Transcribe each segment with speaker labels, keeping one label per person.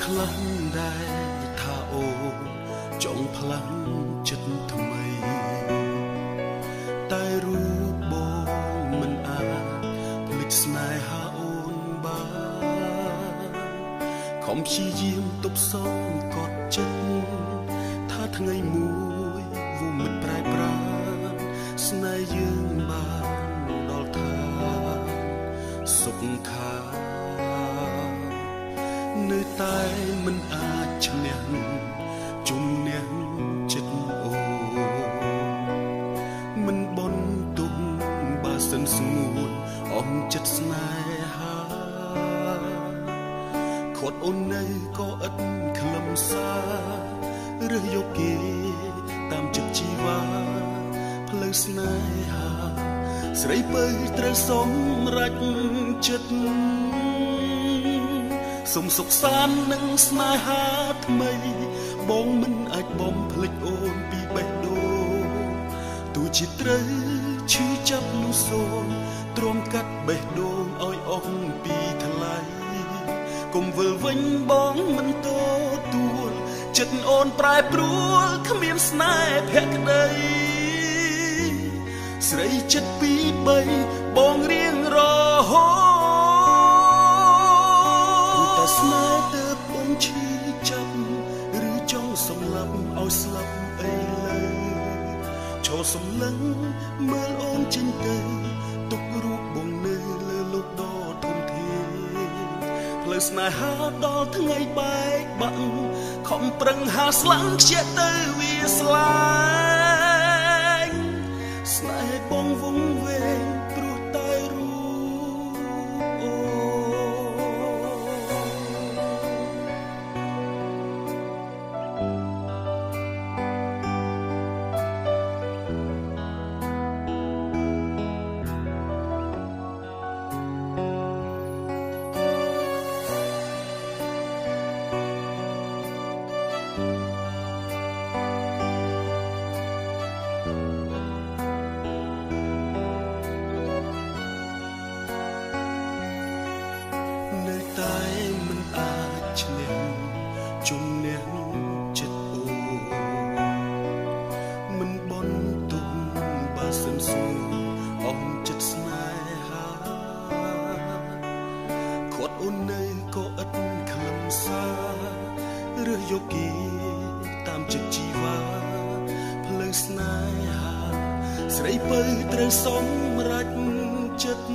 Speaker 1: ខ្លាំងដែរថាអូនចង់ផ្លាំងចិត្តថ្មីតែរូបបងមិនអាចភ្លេចស្នេហាអូនបានខំព្យាយាមទប់សងកត់ចិត្តថាថ្ងៃមួយវងមិនប្រែប្រានស្នេហ៍យើងបានដល់ថាសុខខានៅតែមិនអាចឈ្នះជំនះចិត្តអូមិនបន់ទុកបើសិនស្ងួនអស់ចិត្តស្នេហាខាត់អូននៅក៏ឥតខ្លឹមសាររើសយកគេតាមចិត្តជីវ៉ាផ្លូវស្នេហាស្រីពើត្រូវសម្រេចចិត្តសុំសុខសាន្តនឹងស្នេហាថ្មីបងមិនអាចបំភ្លេចអូនពីបេះដូងទោះជាត្រូវឈឺចាប់នោះសូមទ្រាំកាត់បេះដូងឲ្យអស់ពីថ្លៃកុំវិលវិញបងមិនទទួលចិត្តអូនប្រែប្រួលគ្មានស្នេហ៍ភក្តីស្រីចិត្តពីរបីបងរៀងរហូតស្នេហ៍ទៅបងឈឺចាប់ឬចង់សម្លាប់ឲ្យស្លាប់អីលើឈរសម្លឹងមើលអូនចេញទៅទុករូបបងនៅលើលោកដ៏ធំធានផ្លូវស្នេហាដល់ថ្ងៃបែកបាក់ខំប្រឹងហាស្លាំងខ្ជាទៅវាស្លាញ់ស្នេហ៍បងវងវែងព្រោះតែរូបអូនៅតែមិនអាចឈ្នះជំនះចិត្តអូមិនបន់ទុកបើសិនស្ងួនអស់ចិត្តស្នេហាខាត់អូននៅក៏ឥតខ្លឹមសាររើសយកគេតាមចិត្តជីវ៉ាផ្លូវស្នេហាស្រីពើត្រូវសម្រេចចិត្ត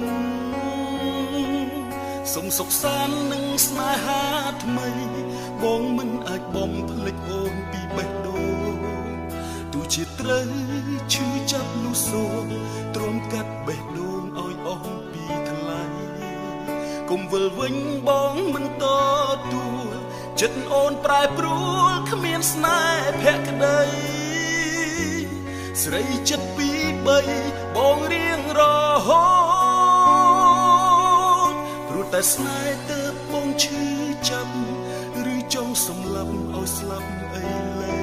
Speaker 1: សុំសុខសាន្តនឹងស្នេហាថ្មីបងមិនអាចបំភ្លេចអូនពីបេះដូងទោះជាត្រូវឈឺចាប់នោះសូមទ្រាំកាត់បេះដូងឲ្យអស់ពីថ្លៃកុំវិលវិញបងមិនទទួលចិត្តអូនប្រែប្រួលគ្មានស្នេហ៍ភក្តីស្រីចិត្តពីរបីបងរៀងរហូតតែស្នេហ៍ទៅបងឈឺចាប់ឬចង់សម្លាប់ឲ្យស្លាប់អីលើ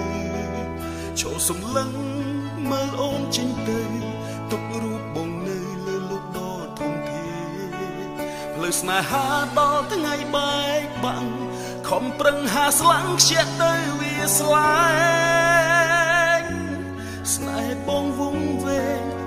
Speaker 1: ឈរសម្លឹងមើលអូនចេញទៅទុករូបបងនៅលើលោកដ៏ធំធានផ្លូវស្នេហាដល់ថ្ងៃបែកបាក់ខំប្រឹងហាស្លាំងខ្ជាទៅវាស្លាញ់ស្នេហ៍បងវងវែង